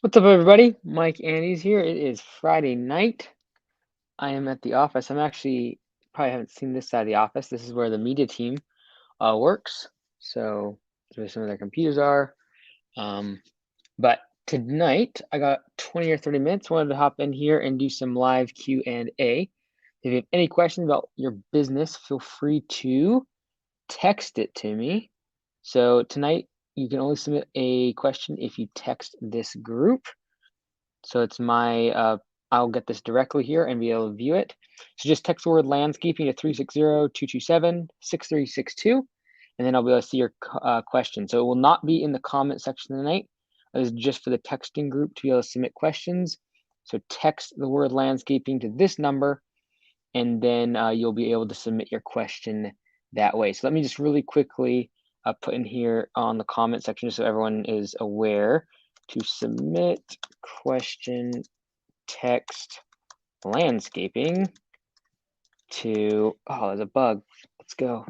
What's up, everybody? Mike Andes here. It is Friday night. I am at the office. I'm actually probably haven't seen this side of the office. This is where the media team works. So that's where some of their computers are. But tonight I got 20 or 30 minutes. Wanted to hop in here and do some live Q&A. If you have any questions about your business, feel free to text it to me. So tonight you can only submit a question if you text this group. So it's I'll get this directly here and be able to view it. So just text the word landscaping to 360-227-6362, and then I'll be able to see your question. So it will not be in the comment section tonight. It is just for the texting group to be able to submit questions. So text the word landscaping to this number, and then you'll be able to submit your question that way. So let me just really quickly put in here on the comment section just so everyone is aware to submit question text landscaping to, oh, there's a bug. Let's go.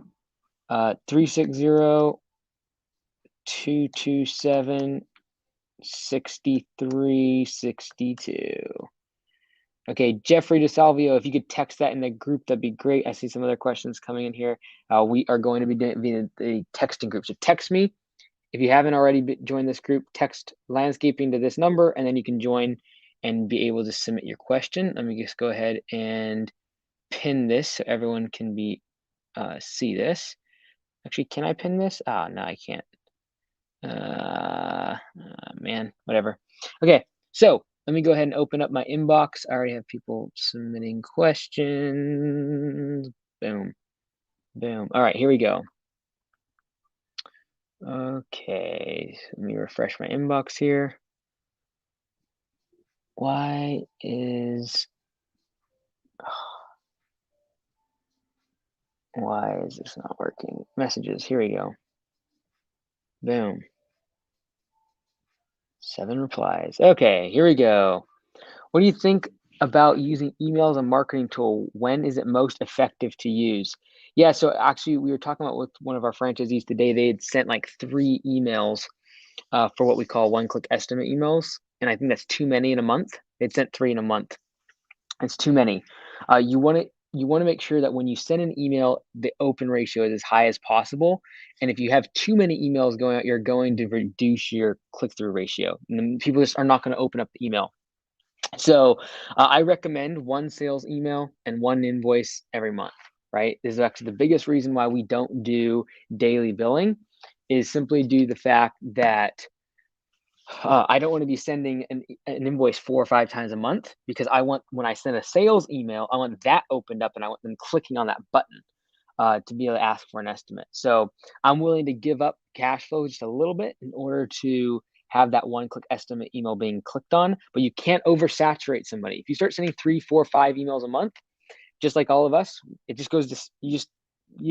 360-227-6362. Okay, Jeffrey DeSalvio, if you could text that in the group, that'd be great. I see some other questions coming in here. We are going to be doing the texting group. So text me. If you haven't already joined this group, text landscaping to this number, and then you can join and be able to submit your question. Let me just go ahead and pin this so everyone can see this. Actually, can I pin this? No, I can't. Man, whatever. Okay, so let me go ahead and open up my inbox. I already have people submitting questions. Boom, boom. All right, here we go. Okay, so let me refresh my inbox here. Why is this not working? Messages, here we go. Boom. 7 replies. Okay, here we go. What do you think about using email as a marketing tool? When is it most effective to use? Yeah, so actually we were talking about with one of our franchisees today. They had sent like 3 emails for what we call one-click estimate emails, and I think that's too many in a month. They'd sent 3 in a month. It's too many. You want to make sure that when you send an email, the open ratio is as high as possible. And if you have too many emails going out, you're going to reduce your click-through ratio. And people just are not going to open up the email. So I recommend 1 sales email and 1 invoice every month, right? This is actually the biggest reason why we don't do daily billing, is simply due to the fact that I don't want to be sending an invoice 4 or 5 times a month, because I want, when I send a sales email, I want that opened up and I want them clicking on that button to be able to ask for an estimate. So I'm willing to give up cash flow just a little bit in order to have that one-click estimate email being clicked on, but you can't oversaturate somebody. If you start sending 3, 4, 5 emails a month, just like all of us, it just goes to, you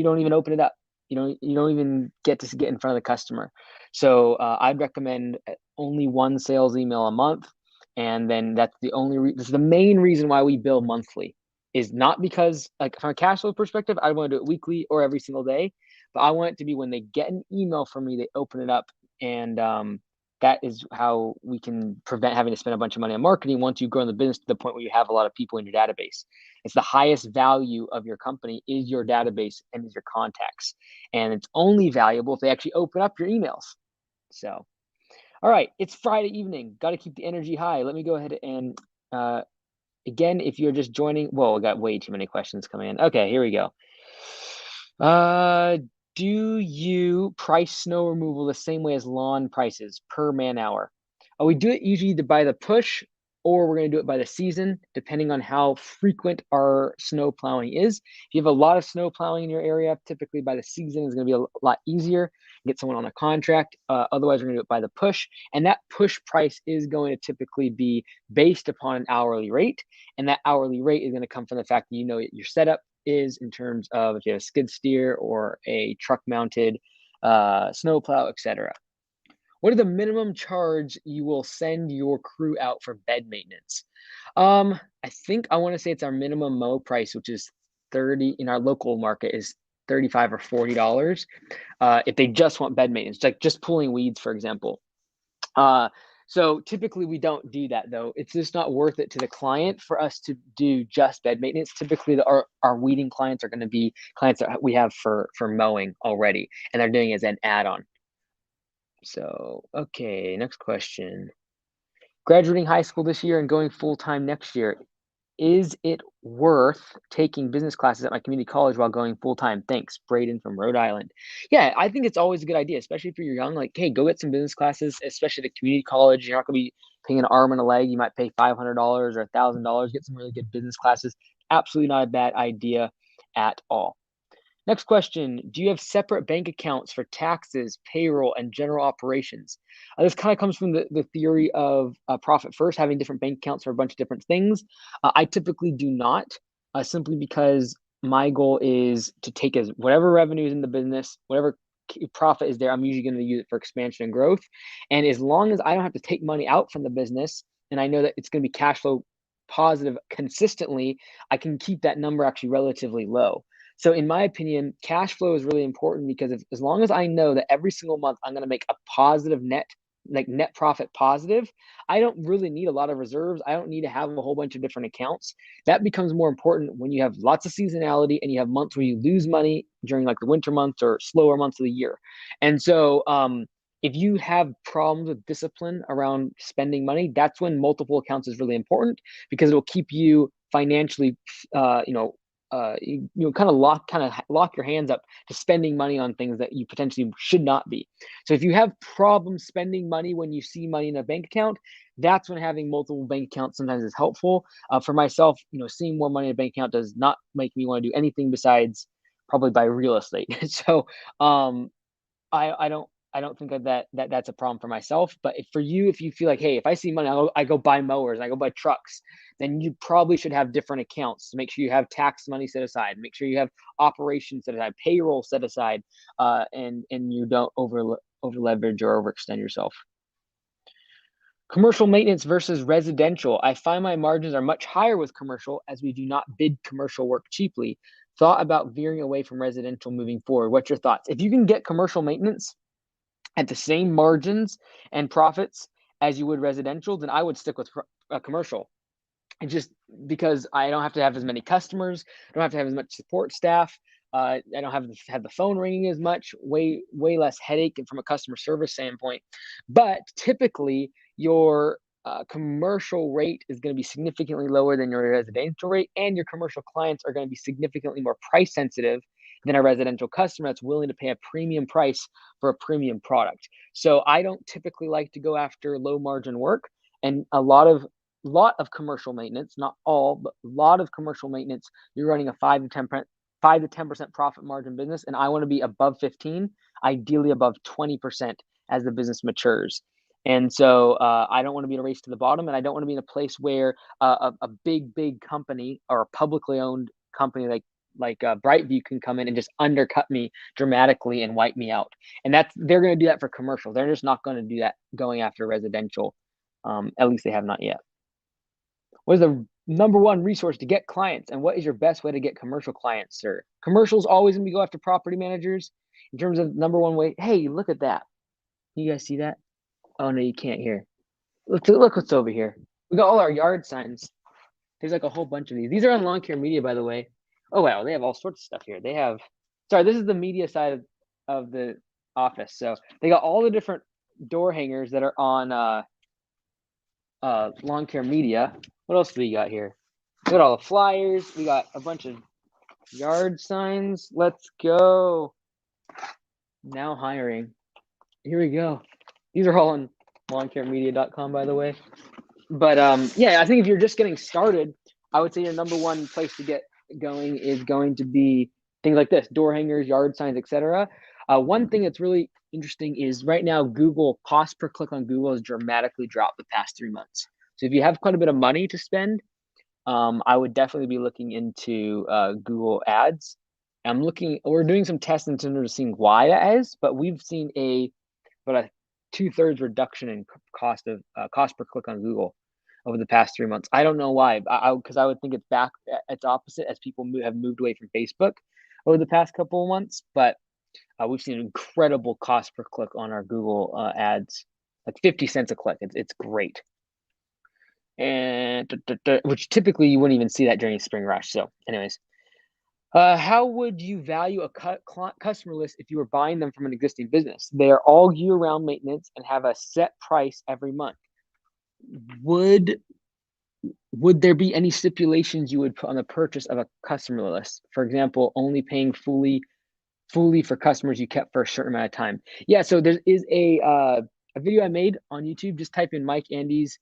don't even open it up. You don't even get to get in front of the customer. So I'd recommend only 1 sales email a month, and then that's this is the main reason why we bill monthly, is not because, like, from a cash flow perspective, I want to do it weekly or every single day, but I want it to be when they get an email from me, they open it up, and that is how we can prevent having to spend a bunch of money on marketing once you grow the business to the point where you have a lot of people in your database. It's the highest value of your company is your database and is your contacts. And it's only valuable if they actually open up your emails. So, all right, it's Friday evening. Got to keep the energy high. Let me go ahead and, again, if you're just joining, whoa, I got way too many questions coming in. Okay, here we go. Do you price snow removal the same way as lawn prices per man hour? We do it usually either by the push, or we're going to do it by the season, depending on how frequent our snow plowing is. If you have a lot of snow plowing in your area, typically by the season is going to be a lot easier. Get someone on a contract. Otherwise, we're going to do it by the push. And that push price is going to typically be based upon an hourly rate. And that hourly rate is going to come from the fact that you know your setup is, in terms of if you have a skid steer or a truck mounted snowplow, etc. What are the minimum charge you will send your crew out for bed maintenance? I think I want to say it's our minimum mow price, which is 30 in our local market, is 35 or $40. If they just want bed maintenance, like just pulling weeds, for example. So typically we don't do that though. It's just not worth it to the client for us to do just bed maintenance. Typically our weeding clients are going to be clients that we have for mowing already, and they're doing it as an add-on. So, okay, next question. Graduating high school this year and going full-time next year. Is it worth taking business classes at my community college while going full-time? Thanks, Braden from Rhode Island. Yeah, I think it's always a good idea, especially if you're young. Like, hey, go get some business classes, especially at the community college. You're not going to be paying an arm and a leg. You might pay $500 or $1,000. Get some really good business classes. Absolutely not a bad idea at all. Next question. Do you have separate bank accounts for taxes, payroll, and general operations? This kind of comes from the theory of profit first, having different bank accounts for a bunch of different things. I typically do not, simply because my goal is to take as whatever revenue is in the business, whatever profit is there, I'm usually going to use it for expansion and growth. And as long as I don't have to take money out from the business, and I know that it's going to be cash flow positive consistently, I can keep that number actually relatively low. So in my opinion, cash flow is really important because as long as I know that every single month I'm going to make a positive net, like net profit positive, I don't really need a lot of reserves. I don't need to have a whole bunch of different accounts. That becomes more important when you have lots of seasonality and you have months where you lose money during like the winter months or slower months of the year. And so, if you have problems with discipline around spending money, that's when multiple accounts is really important because it will keep you financially, kind of lock your hands up to spending money on things that you potentially should not be. So if you have problems spending money when you see money in a bank account, that's when having multiple bank accounts sometimes is helpful. For myself, seeing more money in a bank account does not make me want to do anything besides probably buy real estate. So um, I don't think that's a problem for myself. But for you, if you feel like, hey, if I see money, I go buy mowers, I go buy trucks, then you probably should have different accounts to make sure you have tax money set aside, make sure you have operations set aside, payroll set aside, and you don't over leverage or overextend yourself. Commercial maintenance versus residential. I find my margins are much higher with commercial as we do not bid commercial work cheaply. Thought about veering away from residential moving forward. What's your thoughts? If you can get commercial maintenance at the same margins and profits as you would residential, then I would stick with a commercial. And just because I don't have to have as many customers, I don't have to have as much support staff. I don't have to have the phone ringing as much, way less headache and from a customer service standpoint. But typically, your commercial rate is going to be significantly lower than your residential rate, and your commercial clients are going to be significantly more price sensitive than a residential customer that's willing to pay a premium price for a premium product. So I don't typically like to go after low margin work, and a lot of commercial maintenance, not all, but a lot of commercial maintenance, you're running a 5 to 10% profit margin business, and I want to be above 15, ideally above 20% as the business matures. And so I don't want to be in a race to the bottom, and I don't want to be in a place where a big company or a publicly owned company like Brightview can come in and just undercut me dramatically and wipe me out. And they're going to do that for commercial. They're just not going to do that going after residential. At least they have not yet. What is the number one resource to get clients, and what is your best way to get commercial clients, sir? Commercials always going to go after property managers in terms of number one way. Hey, look at that. You guys see that? Oh no, you can't hear. Look what's over here. We got all our yard signs. There's like a whole bunch of these. These are on Lawn Care Media, by the way. Oh wow, they have all sorts of stuff here. They have. Sorry, this is the media side of the office. So they got all the different door hangers that are on Lawn Care Media. What else do we got here? We got all the flyers. We got a bunch of yard signs. Let's go. Now hiring. Here we go. These are all on lawncaremedia.com, by the way. But yeah, I think if you're just getting started, I would say your number one place to get going is going to be things like this: door hangers, yard signs, etc. One thing that's really interesting is right now Google cost per click on Google has dramatically dropped the past 3 months. So if you have quite a bit of money to spend, I would definitely be looking into Google Ads. We're doing some tests in terms of seeing why that is, but we've seen about a 2/3 reduction in cost per click on Google over the past 3 months. I don't know why, because I would think it's opposite as people have moved away from Facebook over the past couple of months, but we've seen an incredible cost per click on our Google ads. like 50 cents a click. It's great. And which typically you wouldn't even see that during spring rush. So anyways, how would you value a customer list if you were buying them from an existing business? They are all year-round maintenance and have a set price every month. Would there be any stipulations you would put on the purchase of a customer list? For example, only paying fully for customers you kept for a certain amount of time. Yeah, so there is a video I made on YouTube. Just type in Mike Andes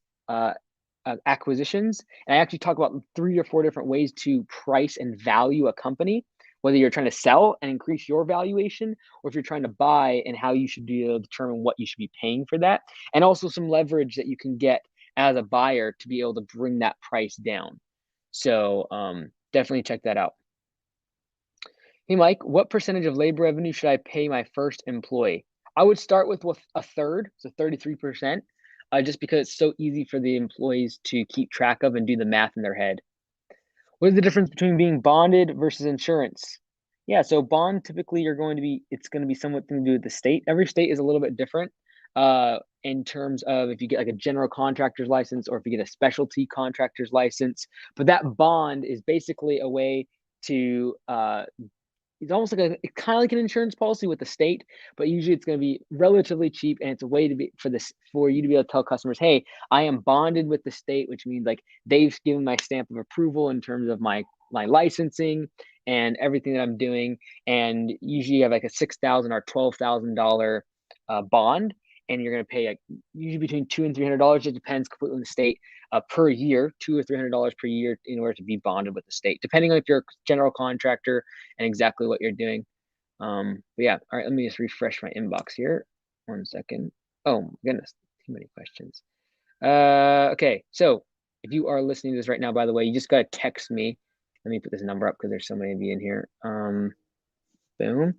acquisitions, and I actually talk about 3 or 4 different ways to price and value a company, whether you're trying to sell and increase your valuation, or if you're trying to buy and how you should be able to determine what you should be paying for that, and also some leverage that you can get as a buyer to be able to bring that price down. So definitely check that out. Hey, Mike, what percentage of labor revenue should I pay my first employee? I would start with a third, so 33%, just because it's so easy for the employees to keep track of and do the math in their head. What is the difference between being bonded versus insurance? Yeah, so bond typically it's going to be somewhat to do with the state. Every state is a little bit different in terms of if you get like a general contractor's license or if you get a specialty contractor's license. But that bond is basically a way to it's almost like it's kind of like an insurance policy with the state, but usually it's going to be relatively cheap, and it's a way to be for you to be able to tell customers, hey, I am bonded with the state, which means like they've given my stamp of approval in terms of my licensing and everything that I'm doing. And usually you have like a $6,000 or $12,000 bond, and you're going to pay like usually between $200 and $300. It depends completely on the state. Per year, $200 or $300 per year in order to be bonded with the state, depending on if you're a general contractor and exactly what you're doing. But yeah, all right, let me just refresh my inbox here. 1 second. Oh my goodness, too many questions. Okay, so if you are listening to this right now, by the way, you just gotta text me. Let me put this number up because there's so many of you in here. Boom.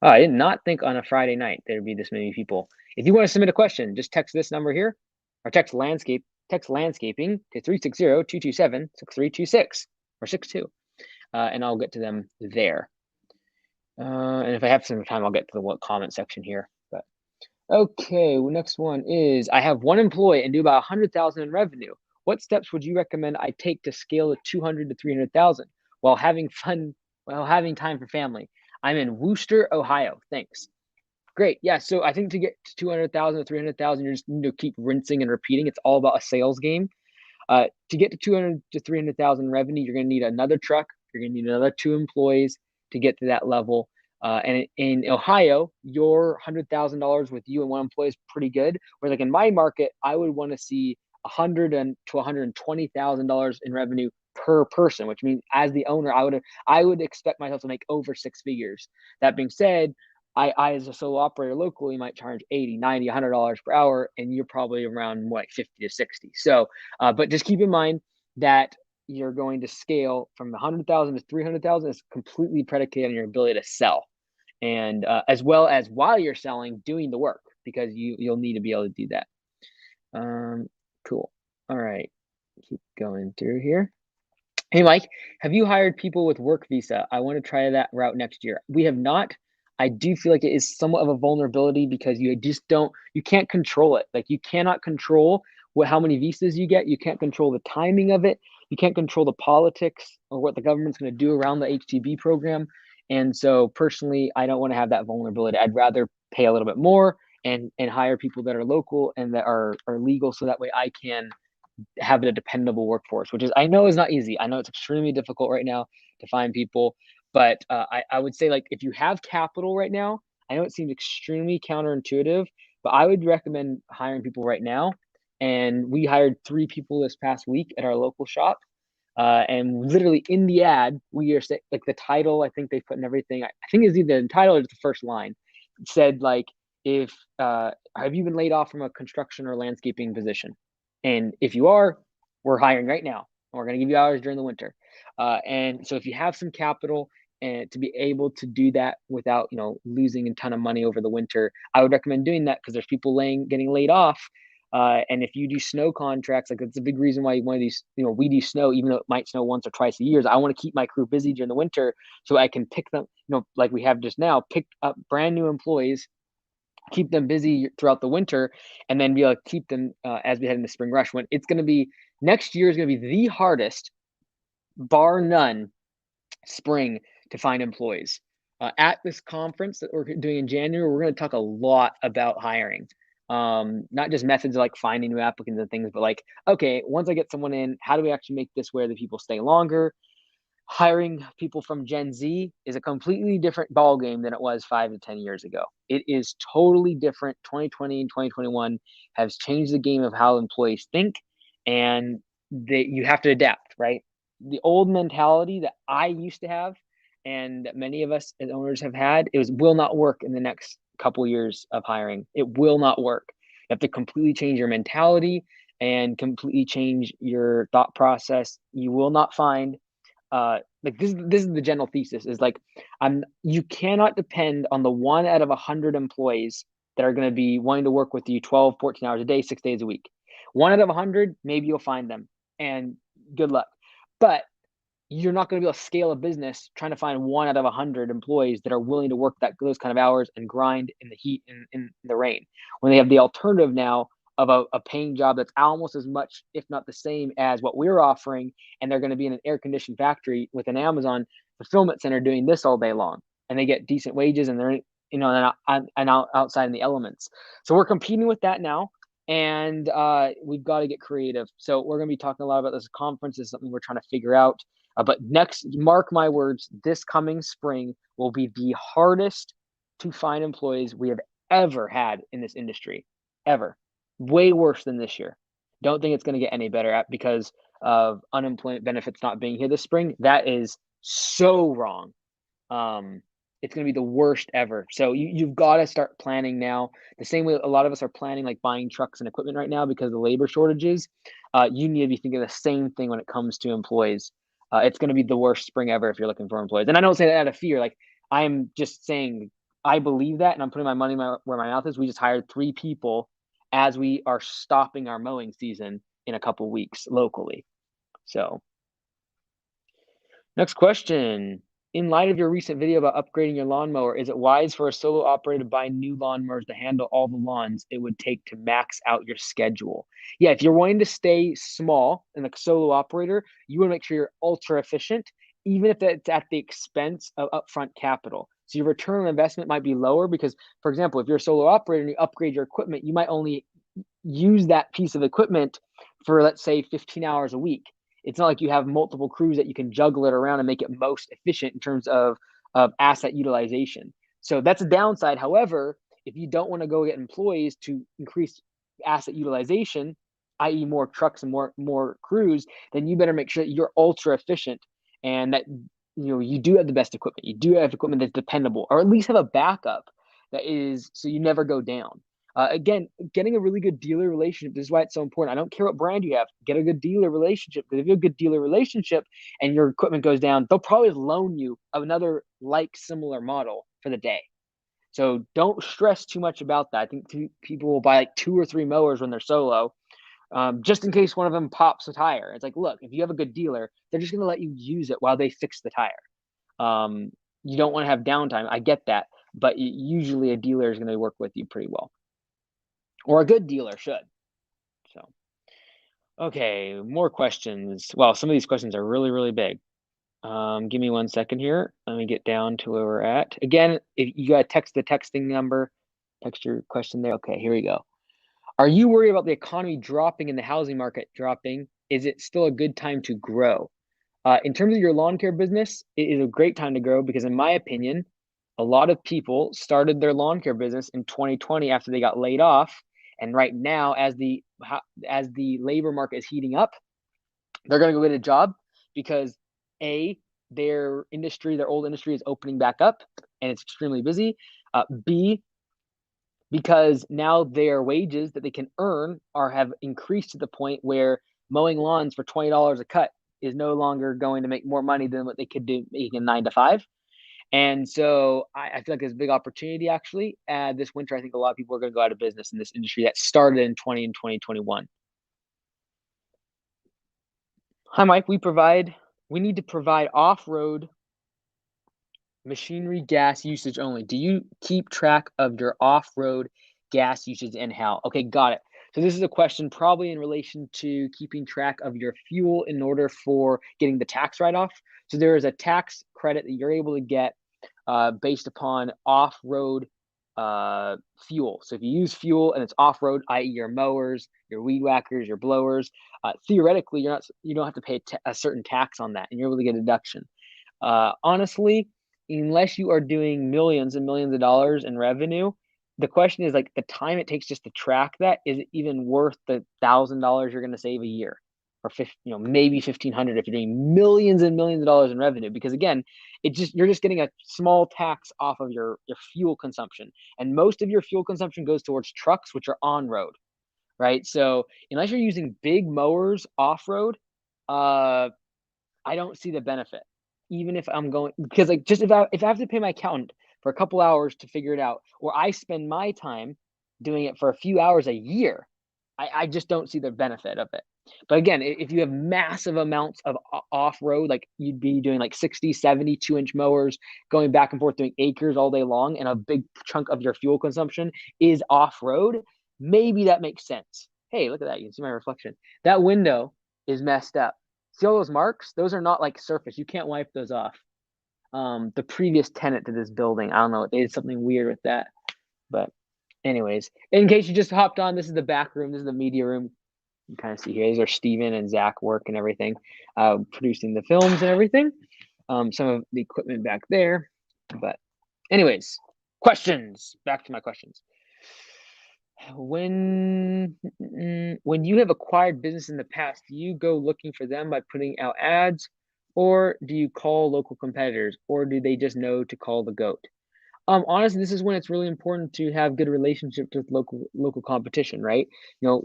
Oh, I did not think on a Friday night there'd be this many people. If you want to submit a question, just text this number here, or text landscaping to 360-227-6326 or 62, and I'll get to them there. And if I have some time, I'll get to the comment section here. But okay, well, next one is I have 1 employee and do about 100,000 in revenue. What steps would you recommend I take to scale to 200 to 300,000 while having time for family? I'm in Wooster, Ohio. Thanks. Great. Yeah. So I think to get to 200,000 to 300,000, you just need to keep rinsing and repeating. It's all about a sales game. To get to 200 to 300,000 revenue, you're going to need another truck. You're going to need another 2 employees to get to that level. And in Ohio, your $100,000 with you and 1 employee is pretty good. Whereas like in my market, I would want to see $100,000 to $120,000 in revenue per person, which means as the owner, I would expect myself to make over 6 figures. That being said, I as a solo operator locally might charge 80, 90, $100 per hour, and you're probably around what 50 to 60. So, but just keep in mind that you're going to scale from the 100,000 to 300,000 is completely predicated on your ability to sell, and as well as while you're selling, doing the work, because you'll need to be able to do that. Cool. All right, keep going through here. Hey, Mike, have you hired people with work visa? I want to try that route next year. We have not. I do feel like it is somewhat of a vulnerability because you can't control it. Like you cannot control how many visas you get. You can't control the timing of it. You can't control the politics or what the government's going to do around the H-2B program. And so personally, I don't want to have that vulnerability. I'd rather pay a little bit more and hire people that are local and that are legal, so that way I can have a dependable workforce, which I know is not easy. I know it's extremely difficult right now to find people, but I would say, like, if you have capital right now, I know it seems extremely counterintuitive, but I would recommend hiring people right now. And we hired 3 people this past week at our local shop. And literally in the ad, we are like the title, I think they put in everything. I think is either the title or the first line. It said like, if have you been laid off from a construction or landscaping position? And if you are, we're hiring right now. And we're going to give you hours during the winter. And so if you have some capital and to be able to do that without, losing a ton of money over the winter, I would recommend doing that because there's people getting laid off. And if you do snow contracts, like that's a big reason why one of these, we do snow, even though it might snow once or twice a year. I want to keep my crew busy during the winter so I can pick them, like we have just now, pick up brand new employees keep them busy throughout the winter, and then be able to keep them as we head into spring rush. When it's going to be next year is going to be the hardest, bar none, spring to find employees. At this conference that we're doing in January, we're going to talk a lot about hiring. Not just methods like finding new applicants and things, but like, okay, once I get someone in, how do we actually make this where the people stay longer? Hiring people from Gen Z is a completely different ballgame than it was 5 to 10 years ago. It is totally different. 2020 and 2021 has changed the game of how employees think, and you have to adapt, right? The old mentality that I used to have and that many of us as owners have had, will not work in the next couple years of hiring. It will not work. You have to completely change your mentality and completely change your thought process. You will not find like this is the general thesis is like you cannot depend on the 1 out of 100 employees that are going to be wanting to work with you 12 14 hours a day 6 days a week. 1 out of 100, maybe you'll find them, and good luck. But you're not going to be able to scale a business trying to find 1 out of 100 employees that are willing to work those kind of hours and grind in the heat and in the rain, when they have the alternative now of a paying job that's almost as much, if not the same, as what we're offering, and they're going to be in an air-conditioned factory with an Amazon fulfillment center doing this all day long, and they get decent wages, and they're outside in the elements. So we're competing with that now, and we've got to get creative. So we're going to be talking a lot about this conference. This is something we're trying to figure out. But next, mark my words, this coming spring will be the hardest to find employees we have ever had in this industry, ever. Way worse than this year. Don't think it's going to get any better because of unemployment benefits not being here this spring. That is so wrong. It's going to be the worst ever. So you've got to start planning now. The same way a lot of us are planning, like buying trucks and equipment right now because of the labor shortages. You need to be thinking the same thing when it comes to employees. It's going to be the worst spring ever if you're looking for employees. And I don't say that out of fear. Like, I'm just saying I believe that, and I'm putting my money where my mouth is. We just hired 3 people as we are stopping our mowing season in a couple weeks locally. So, next question. In light of your recent video about upgrading your lawnmower, is it wise for a solo operator to buy new lawnmowers to handle all the lawns it would take to max out your schedule? Yeah, if you're wanting to stay small and a solo operator, you want to make sure you're ultra efficient, even if it's at the expense of upfront capital. So your return on investment might be lower because, for example, if you're a solo operator and you upgrade your equipment, you might only use that piece of equipment for, let's say, 15 hours a week. It's not like you have multiple crews that you can juggle it around and make it most efficient in terms of asset utilization. So that's a downside. However, if you don't want to go get employees to increase asset utilization, i.e. more trucks and more crews, then you better make sure that you're ultra efficient and that you do have the best equipment. You do have equipment that's dependable, or at least have a backup that is, so you never go down. Again, getting a really good dealer relationship, this is why it's so important. I don't care what brand you have, get a good dealer relationship, because if you have a good dealer relationship and your equipment goes down, they'll probably loan you another similar model for the day. So don't stress too much about that. I think people will buy like 2 or 3 mowers when they're solo, just in case one of them pops a tire. It's like, look, if you have a good dealer, they're just going to let you use it while they fix the tire. You don't want to have downtime. I get that, but usually a dealer is going to work with you pretty well. Or a good dealer should. So, okay, more questions. Well, some of these questions are really, really big. Give me 1 second here. Let me get down to where we're at. Again, if you got to text the texting number, text your question there. Okay, here we go. Are you worried about the economy dropping and the housing market dropping? Is it still a good time to grow? In terms of your lawn care business, it is a great time to grow because, in my opinion, a lot of people started their lawn care business in 2020 after they got laid off. And right now, as the labor market is heating up, they're going to go get a job because their old industry is opening back up and it's extremely busy. B, because now their wages that they can earn have increased to the point where mowing lawns for $20 a cut is no longer going to make more money than what they could do making 9 to 5. And so I feel like there's a big opportunity actually. This winter, I think a lot of people are going to go out of business in this industry that started in 2021. Hi, Mike. We need to provide off-road Machinery gas usage only. Do you keep track of your off-road gas usage and how? Okay, got it. So this is a question probably in relation to keeping track of your fuel in order for getting the tax write-off. So there is a tax credit that you're able to get based upon off-road fuel. So if you use fuel and it's off-road, i.e., your mowers, your weed whackers, your blowers, theoretically you don't have to pay a certain tax on that, and you're able to get a deduction. Honestly, unless you are doing millions and millions of dollars in revenue, the question is like the time it takes just to track that, is it even worth the $1,000 you're going to save a year, or maybe 1,500 if you're doing millions and millions of dollars in revenue? Because again, you're just getting a small tax off of your fuel consumption, and most of your fuel consumption goes towards trucks, which are on road, right? So unless you're using big mowers off road, I don't see the benefit. Even if I'm going, because like just if I have to pay my accountant for a couple hours to figure it out, or I spend my time doing it for a few hours a year, I just don't see the benefit of it. But again, if you have massive amounts of off road, like you'd be doing like 60, 70, 2-inch mowers, going back and forth doing acres all day long, and a big chunk of your fuel consumption is off road, maybe that makes sense. Hey, look at that. You can see my reflection. That window is messed up. See all those marks? Those are not like surface. You can't wipe those off. The previous tenant to this building, I don't know, they did something weird with that. But anyways, in case you just hopped on, this is the back room. This is the media room. You kind of see here. These are Steven and Zach work and everything, producing the films and everything. Some of the equipment back there. But anyways, questions. Back to my questions. When you have acquired business in the past, do you go looking for them by putting out ads, or do you call local competitors, or do they just know to call the goat? Honestly, this is when it's really important to have good relationships with local competition, right?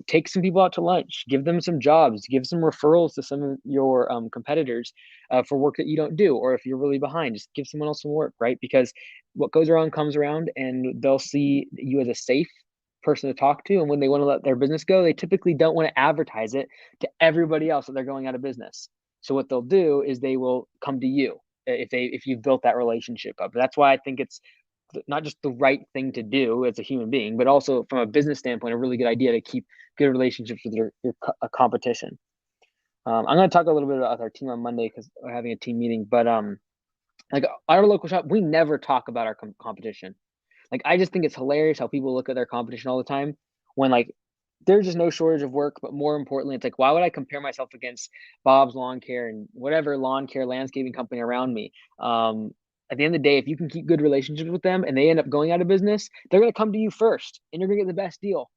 Take some people out to lunch, give them some jobs, give some referrals to some of your competitors for work that you don't do, or if you're really behind, just give someone else some work, right? Because what goes around comes around, and they'll see you as a safe person to talk to, and when they want to let their business go, they typically don't want to advertise it to everybody else that they're going out of business. So what they'll do is they will come to you if you've built that relationship up. That's why I think it's not just the right thing to do as a human being, but also from a business standpoint, a really good idea to keep good relationships with your competition. I'm going to talk a little bit about our team on Monday because we're having a team meeting. But like our local shop, we never talk about our competition. Like I just think it's hilarious how people look at their competition all the time when like there's just no shortage of work. But more importantly, it's like, why would I compare myself against Bob's Lawn Care and whatever lawn care landscaping company around me? At the end of the day, if you can keep good relationships with them and they end up going out of business, they're going to come to you first and you're going to get the best deal.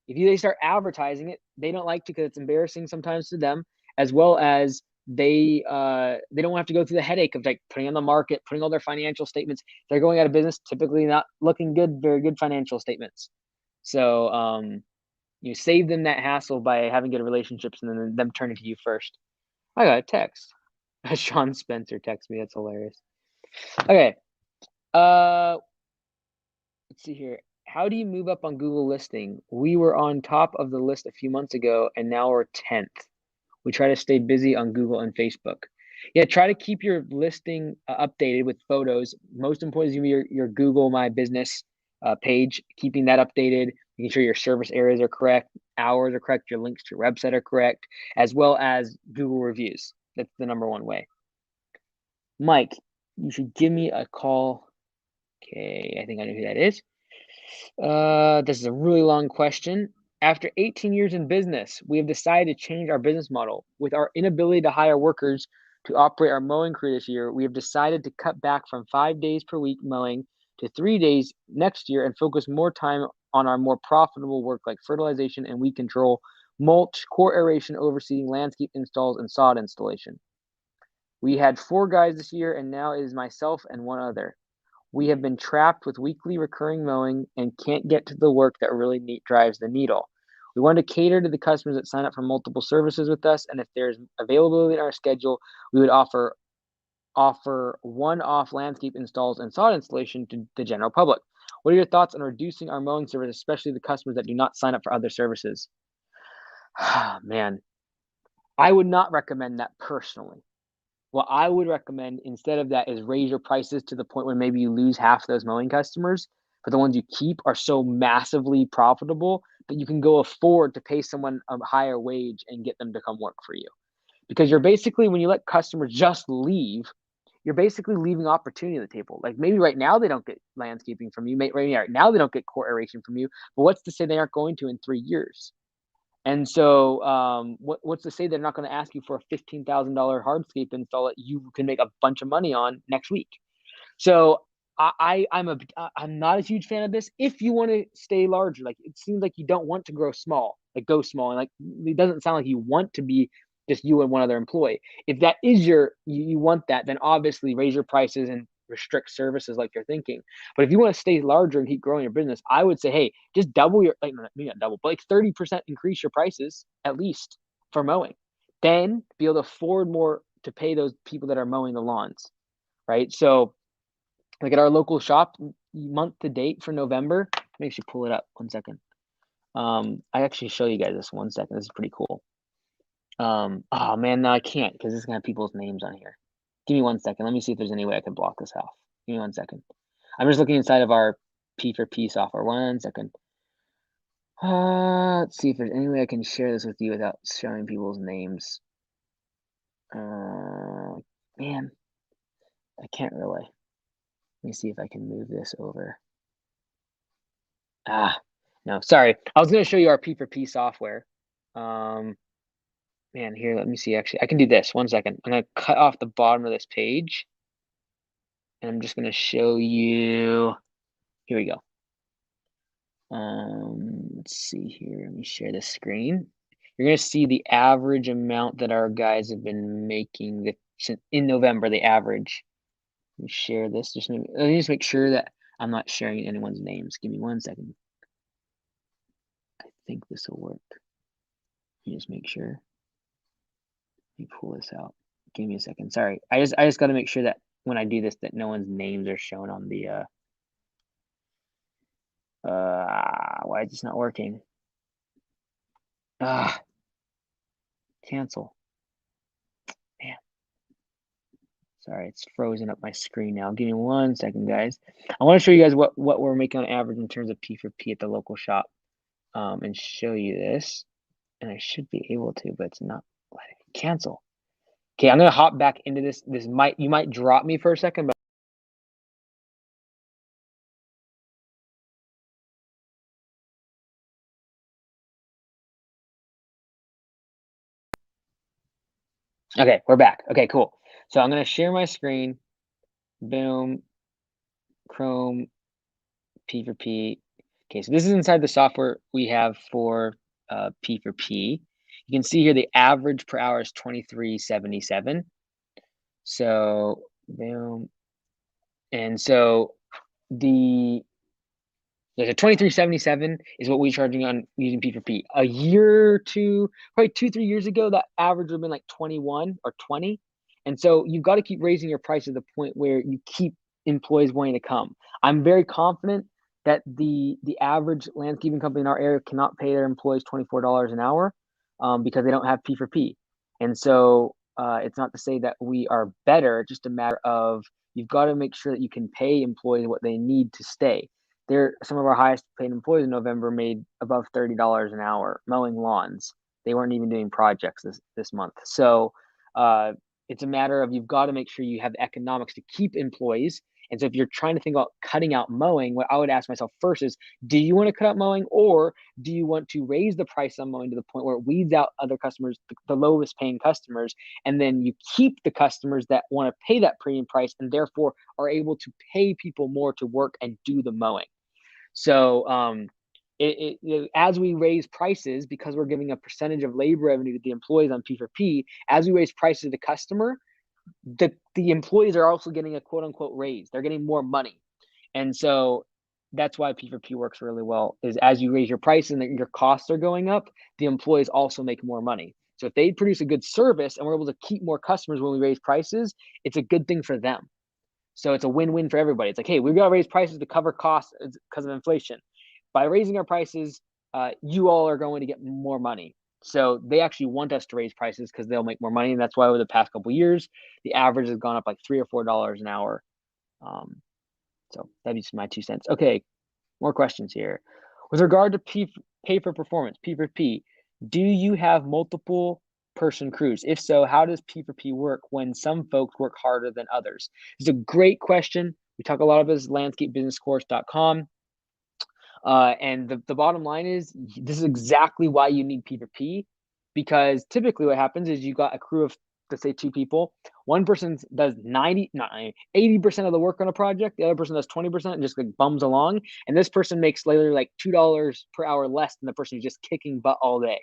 If they start advertising it, they don't like to because it's embarrassing sometimes to them, as well as they don't have to go through the headache of like putting on the market, putting all their financial statements. They're going out of business, typically not looking good, very good financial statements. So you save them that hassle by having good relationships and then them turning to you first. I got a text. Sean Spencer texted me. That's hilarious. Okay. Let's see here. How do you move up on Google listing? We were on top of the list a few months ago, and now we're 10th. We try to stay busy on Google and Facebook. Yeah, try to keep your listing updated with photos. Most important is your Google My Business page, keeping that updated, making sure your service areas are correct, hours are correct, your links to your website are correct, as well as Google reviews. That's the number one way. Mike, you should give me a call. Okay, I think I know who that is. This is a really long question. After 18 years in business, we have decided to change our business model. With our inability to hire workers to operate our mowing crew this year, we have decided to cut back from 5 days per week mowing to 3 days next year and focus more time on our more profitable work like fertilization and weed control, mulch, core aeration, overseeding, landscape installs, and sod installation. We had 4 guys this year, and now it is myself and one other. We have been trapped with weekly recurring mowing and can't get to the work that really drives the needle. We want to cater to the customers that sign up for multiple services with us, and if there's availability in our schedule, we would offer one-off landscape installs and sod installation to the general public. What are your thoughts on reducing our mowing service, especially the customers that do not sign up for other services? Man, I would not recommend that personally. what I would recommend instead of that is raise your prices to the point where maybe you lose half those mowing customers, but the ones you keep are so massively profitable that you can go afford to pay someone a higher wage and get them to come work for you. Because you're basically, when you let customers just leave, you're basically leaving opportunity on the table. Like maybe right now they don't get landscaping from you. Right now they don't get core aeration from you. But what's to say they aren't going to in 3 years? And so, what's to say they're not going to ask you for a $15,000 hardscape install that you can make a bunch of money on next week? So I'm not a huge fan of this. If you want to stay larger, like it seems like you don't want to grow small, like go small, and like it doesn't sound like you want to be just you and one other employee. If that is you want that, then obviously raise your prices and restrict services like you're thinking. But if you want to stay larger and keep growing your business, I would say, hey, just double your, like maybe not double, but like 30% increase your prices at least for mowing. Then be able to afford more to pay those people that are mowing the lawns, right? So like at our local shop, month to date for November, let me actually pull it up 1 second. I actually show you guys this 1 second. This is pretty cool. Oh man, no, I can't because it's gonna have people's names on here. Give me 1 second. Let me see if there's any way I can block this off. Give me 1 second. I'm just looking inside of our P4P software. 1 second. Let's see if there's any way I can share this with you without showing people's names. Man, I can't really. Let me see if I can move this over. No, sorry. I was gonna show you our P4P software. Man, here, let me see. Actually, I can do this. 1 second. I'm gonna cut off the bottom of this page, and I'm just gonna show you. Here we go. Let's see here. Let me share the screen. You're gonna see the average amount that our guys have been making in November. The average. Let me share this. Let me just make sure that I'm not sharing anyone's names. Give me 1 second. I think this will work. Let me just make sure. Let me pull this out. Give me a second. Sorry. I just got to make sure that when I do this that no one's names are shown on the why is this not working? Cancel. Man. Sorry, it's frozen up my screen now. Give me 1 second, guys. I want to show you guys what we're making on average in terms of P4P at the local shop. And show you this. And I should be able to, but it's not letting me cancel. Okay, I'm gonna hop back into this. You might drop me for a second, but okay, we're back. Okay, cool. So I'm gonna share my screen. Boom. Chrome, P4P. Okay, so this is inside the software we have for P4P. You can see here the average per hour is 23.77. So boom. And so the 23.77 is what we're charging on using P4P. A year or two, probably 2-3 years ago, that average would have been like 21 or 20. And so you've got to keep raising your price to the point where you keep employees wanting to come. I'm very confident that the average landscaping company in our area cannot pay their employees $24 an hour because they don't have P4P. And so it's not to say that we are better, just a matter of you've got to make sure that you can pay employees what they need to stay. Some of our highest paid employees in November made above $30 an hour mowing lawns. They weren't even doing projects this month. So it's a matter of you've got to make sure you have the economics to keep employees. And so if you're trying to think about cutting out mowing, what I would ask myself first is, do you want to cut out mowing, or do you want to raise the price on mowing to the point where it weeds out other customers, the lowest paying customers, and then you keep the customers that want to pay that premium price and therefore are able to pay people more to work and do the mowing. So as we raise prices, because we're giving a percentage of labor revenue to the employees on P4P, as we raise prices to the customer, the employees are also getting a quote unquote raise. They're getting more money. And so that's why P4P works really well, is as you raise your price and your costs are going up, the employees also make more money. So if they produce a good service and we're able to keep more customers when we raise prices, it's a good thing for them. So it's a win-win for everybody. It's like, hey, we've got to raise prices to cover costs because of inflation. By raising our prices, you all are going to get more money. So they actually want us to raise prices because they'll make more money. And that's why over the past couple of years, the average has gone up like $3 or $4 an hour. So that'd be my 2 cents. Okay, more questions here. With regard to pay for performance, P for P, do you have multiple person crews? If so, how does P for P work when some folks work harder than others? It's a great question. We talk a lot about this landscapebusinesscourse.com. And the bottom line is this is exactly why you need P for P, because typically what happens is you got a crew of, let's say, 2 people. One person does 80% of the work on a project. The other person does 20% and just like bums along. And this person makes literally like $2 per hour less than the person who's just kicking butt all day.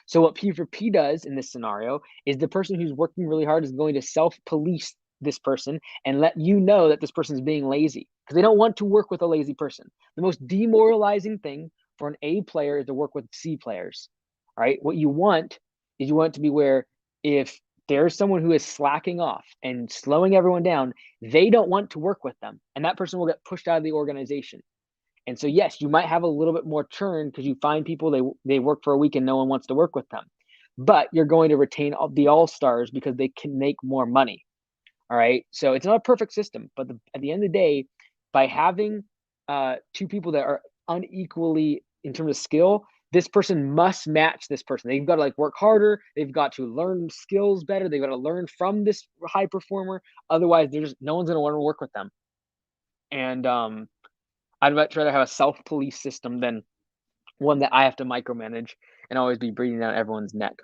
So what P for P does in this scenario is the person who's working really hard is going to self-police this person and let you know that this person is being lazy because they don't want to work with a lazy person. The most demoralizing thing for an A player is to work with C players. All right. What you want is you want it to be where if there's someone who is slacking off and slowing everyone down, they don't want to work with them. And that person will get pushed out of the organization. And so, yes, you might have a little bit more churn because you find people, they work for a week and no one wants to work with them. But you're going to retain the all-stars because they can make more money. All right. So it's not a perfect system, but at the end of the day, by having 2 people that are unequally in terms of skill, this person must match this person. They've got to like work harder. They've got to learn skills better. They've got to learn from this high performer. Otherwise, no one's going to want to work with them. And I'd much rather have a self-police system than one that I have to micromanage and always be breathing down everyone's neck.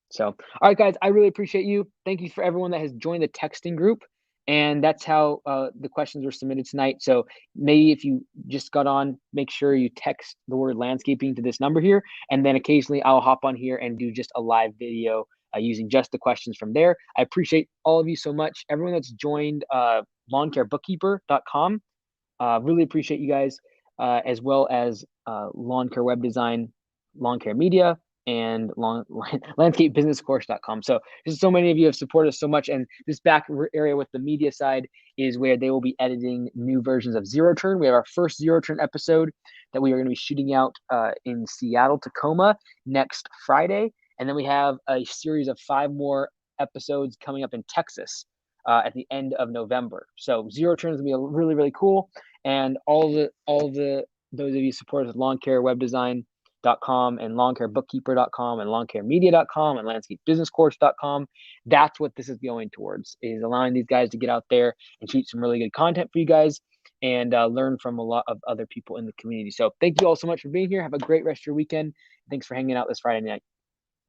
So, all right, guys, I really appreciate you. Thank you for everyone that has joined the texting group. And that's how the questions were submitted tonight. So maybe if you just got on, make sure you text the word landscaping to this number here. And then occasionally I'll hop on here and do just a live video using just the questions from there. I appreciate all of you so much. Everyone that's joined lawncarebookkeeper.com. Really appreciate you guys, as well as Lawn Care Web Design, Lawn Care Media, and landscapebusinesscourse.com. So just so many of you have supported us so much. And this back area with the media side is where they will be editing new versions of Zero Turn. We have our first Zero Turn episode that we are going to be shooting out in Seattle, Tacoma next Friday. And then we have a series of 5 more episodes coming up in Texas at the end of November. So Zero Turn is going to be really, really cool. And all the those of you supporters with Lawn Care Web Design.com and lawncarebookkeeper.com and lawncaremedia.com and landscapebusinesscourse.com. That's what this is going towards, is allowing these guys to get out there and shoot some really good content for you guys and learn from a lot of other people in the community. So thank you all so much for being here. Have a great rest of your weekend. Thanks for hanging out this Friday night.